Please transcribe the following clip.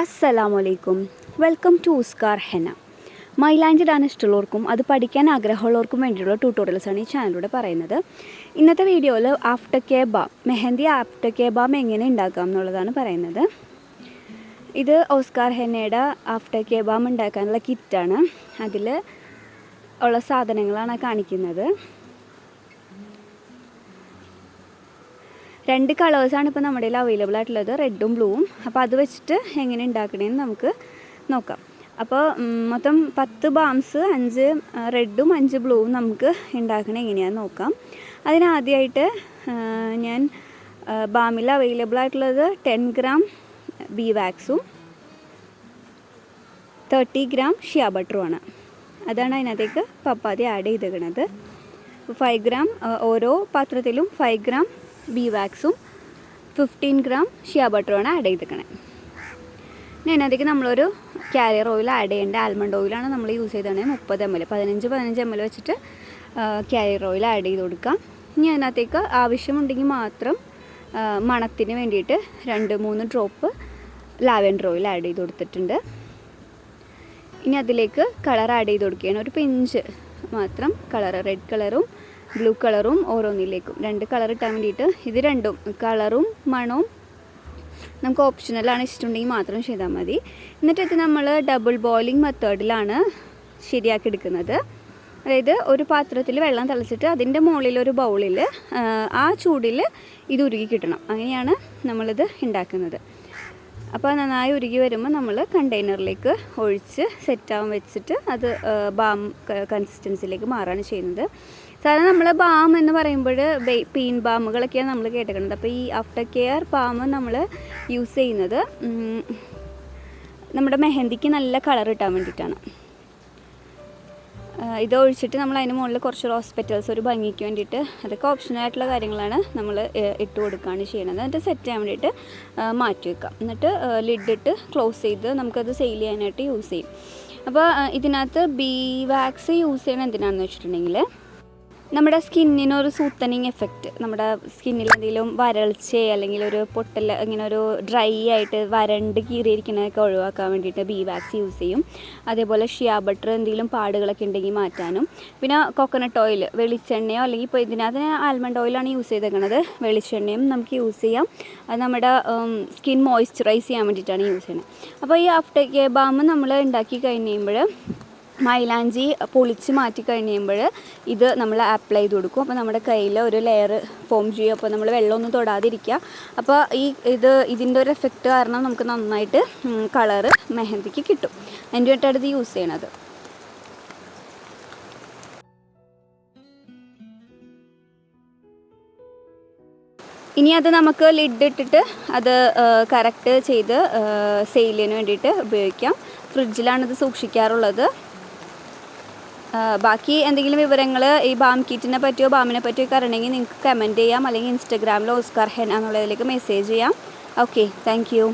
അസ്സലാമലൈക്കും. Welcome to Uskar henna. മൈലാഞ്ചി ഇടാൻ ഇഷ്ടമുള്ളവർക്കും അത് പഠിക്കാൻ ആഗ്രഹമുള്ളവർക്കും വേണ്ടിയുള്ള ട്യൂട്ടോറിയൽസാണ് ഈ ചാനലിലൂടെ പറയുന്നത്. ഇന്നത്തെ വീഡിയോയിൽ after care balm, mehndi after care balm എങ്ങനെ ഉണ്ടാക്കാം എന്നുള്ളതാണ് പറയുന്നത്. ഇത് ഓസ്കാർ ഹെന്നയുടെ ആഫ്റ്റർ കെയർ ബാം ഉണ്ടാക്കാനുള്ള കിറ്റാണ്. അതിൽ ഉള്ള സാധനങ്ങളാണ് കാണിക്കുന്നത്. 2 കളേഴ്സാണ് ഇപ്പോൾ നമ്മുടെ കയ്യിൽ അവൈലബിൾ ആയിട്ടുള്ളത്, റെഡും ബ്ലൂവും. അപ്പോൾ അത് വെച്ചിട്ട് എങ്ങനെ ഉണ്ടാക്കണമെന്ന് നമുക്ക് നോക്കാം. അപ്പോൾ മൊത്തം 10 ബാംസ്, 5 റെഡും 5 ബ്ലൂവും നമുക്ക് ഉണ്ടാക്കണത് എങ്ങനെയാണെന്ന് നോക്കാം. അതിനാദ്യമായിട്ട് ഞാൻ ബാമിൽ അവൈലബിൾ ആയിട്ടുള്ളത് 10 ഗ്രാം ബീ വാക്സും 30 ഗ്രാം ഷിയ ബട്ടറുമാണ്. അതാണ് അതിനകത്തേക്ക് പപ്പാതി ആഡ് ചെയ്തിരിക്കുന്നത്. 5 ഗ്രാം ഓരോ പാത്രത്തിലും 5 ഗ്രാം ബീ വാക്സും 15 ഗ്രാം ഷിയ ബട്ടറുമാണ് ആഡ് ചെയ്തിരിക്കണേ. ഇനി അതിനകത്തേക്ക് നമ്മളൊരു കാരിയർ ഓയിൽ ആഡ് ചെയ്യേണ്ട. ആൽമണ്ട് ഓയിലാണ് നമ്മൾ യൂസ് ചെയ്തത്. 30 ml 15 ml വെച്ചിട്ട് കാരിയർ ഓയിൽ ആഡ് ചെയ്ത് കൊടുക്കാം. ഇനി അതിനകത്തേക്ക് ആവശ്യമുണ്ടെങ്കിൽ മാത്രം മണത്തിന് വേണ്ടിയിട്ട് 2-3 ഡ്രോപ്പ് ലാവെൻഡർ ഓയിൽ ആഡ് ചെയ്ത് കൊടുത്തിട്ടുണ്ട്. ഇനി അതിലേക്ക് കളർ ആഡ് ചെയ്ത് കൊടുക്കുകയാണ്. ഒരു പിഞ്ച് മാത്രം കളർ, റെഡ് കളറും ബ്ലൂ കളറും ഓരോന്നിലേക്കും 2 കളർ ഇട്ടാൻ വേണ്ടിയിട്ട്. ഇത് രണ്ടും കളറും മണവും നമുക്ക് ഓപ്ഷണലാണ്, ഇഷ്ടമുണ്ടെങ്കിൽ മാത്രം ചെയ്താൽ മതി. എന്നിട്ട് ഇത് നമ്മൾ ഡബിൾ ബോയിലിംഗ് മെത്തേഡിലാണ് ശരിയാക്കി എടുക്കുന്നത്. അതായത് ഒരു പാത്രത്തിൽ വെള്ളം തിളച്ചിട്ട് അതിൻ്റെ മുകളിൽ ഒരു ബൗളിൽ ആ ചൂടിൽ ഇത് ഉരുകി കിട്ടണം. അങ്ങനെയാണ് നമ്മളിത് ഉണ്ടാക്കുന്നത്. അപ്പോൾ നന്നായി ഉരുകി വരുമ്പോൾ നമ്മൾ കണ്ടെയ്നറിലേക്ക് ഒഴിച്ച് സെറ്റാവാൻ വെച്ചിട്ട് അത് ബാം കൺസിസ്റ്റൻസിയിലേക്ക് മാറാണ് ചെയ്യുന്നത്. സാധാരണ നമ്മൾ ബാം എന്ന് പറയുമ്പോൾ പീൻ ബാമുകളൊക്കെയാണ് നമ്മൾ കേട്ടിരിക്കുന്നത്. അപ്പോൾ ഈ ആഫ്റ്റർ കെയർ ബാം നമ്മൾ യൂസ് ചെയ്യുന്നത് നമ്മുടെ മെഹന്തിക്ക് നല്ല കളർ കിട്ടാൻ വേണ്ടിയിട്ടാണ്. ഇത് ഒഴിച്ചിട്ട് നമ്മൾ അതിന് മുകളിൽ കുറച്ച് റോസ് പെറ്റൽസ് ഒരു ഭംഗിക്ക് വേണ്ടിയിട്ട്, അതൊക്കെ ഓപ്ഷനായിട്ടുള്ള കാര്യങ്ങളാണ്, നമ്മൾ ഇട്ട് കൊടുക്കുകയാണ് ചെയ്യുന്നത്. എന്നിട്ട് സെറ്റ് ചെയ്യാൻ വേണ്ടിയിട്ട് മാറ്റി വെക്കാം. എന്നിട്ട് ലിഡിട്ട് ക്ലോസ് ചെയ്ത് നമുക്കത് സെയിൽ ചെയ്യാനായിട്ട് യൂസ് ചെയ്യും. അപ്പോൾ ഇതിനകത്ത് ബീ വാക്സ് യൂസ് ചെയ്യണം എന്തിനാണെന്ന് വെച്ചിട്ടുണ്ടെങ്കിൽ നമ്മുടെ സ്കിന്നിനൊരു സൂത്തനിങ് എഫക്റ്റ്, നമ്മുടെ സ്കിന്നിൽ എന്തെങ്കിലും വരൾച്ച അല്ലെങ്കിൽ ഒരു പൊട്ടൽ, ഇങ്ങനെ ഒരു ഡ്രൈ ആയിട്ട് വരണ്ട് കീറിയിരിക്കുന്നതൊക്കെ ഒഴിവാക്കാൻ വേണ്ടിയിട്ട് ബീ വാക്സ് യൂസ് ചെയ്യും. അതേപോലെ ഷിയ ബട്ടർ എന്തെങ്കിലും പാടുകളൊക്കെ ഉണ്ടെങ്കിൽ മാറ്റാനും. പിന്നെ കോക്കനട്ട് ഓയിൽ, വെളിച്ചെണ്ണയോ അല്ലെങ്കിൽ ഇപ്പോൾ ഇതിനകത്ത് ആൽമണ്ട് ഓയിലാണ് യൂസ് ചെയ്തേക്കുന്നത്, വെളിച്ചെണ്ണയും നമുക്ക് യൂസ് ചെയ്യാം. അത് നമ്മുടെ സ്കിൻ മോയ്സ്ചറൈസ് ചെയ്യാൻ വേണ്ടിയിട്ടാണ് യൂസ് ചെയ്യുന്നത്. അപ്പോൾ ഈ ആഫ്റ്റർ കെയർ ബാം നമ്മൾ ഉണ്ടാക്കി കഴിയുമ്പോൾ മൈലാഞ്ചി പൊളിച്ച് മാറ്റി കഴിയുമ്പോൾ ഇത് നമ്മൾ അപ്ലൈ ചെയ്ത് കൊടുക്കും. അപ്പോൾ നമ്മുടെ കയ്യിൽ ഒരു ലെയർ ഫോം ചെയ്യും. അപ്പോൾ നമ്മൾ വെള്ളമൊന്നും തൊടാതിരിക്കുക. അപ്പോൾ ഇതിൻ്റെ ഒരു എഫക്റ്റ് കാരണം നമുക്ക് നന്നായിട്ട് കളറ് മെഹന്തിക്ക് കിട്ടും. അതിൻ്റെ വേണ്ടിയിട്ടാണ് ഇത് യൂസ് ചെയ്യണത്. ഇനി അത് നമുക്ക് ലിഡ് ഇട്ടിട്ട് അത് കറക്റ്റ് ചെയ്ത് സെയിലിന് വേണ്ടിയിട്ട് ഉപയോഗിക്കാം. ഫ്രിഡ്ജിലാണിത് സൂക്ഷിക്കാറുള്ളത്. ബാക്കി എന്തെങ്കിലും വിവരങ്ങൾ ഈ ബാം കിറ്റിനെ പറ്റിയോ ബാമിനെ പറ്റിയോ ഒക്കെ അറിയണമെങ്കിൽ നിങ്ങൾക്ക് കമൻറ്റ് ചെയ്യാം, അല്ലെങ്കിൽ ഇൻസ്റ്റാഗ്രാമിലോ ഉസ്കാർ ഹെന്ന എന്നുള്ളതിലേക്ക് മെസ്സേജ് ചെയ്യാം. Okay, thank you.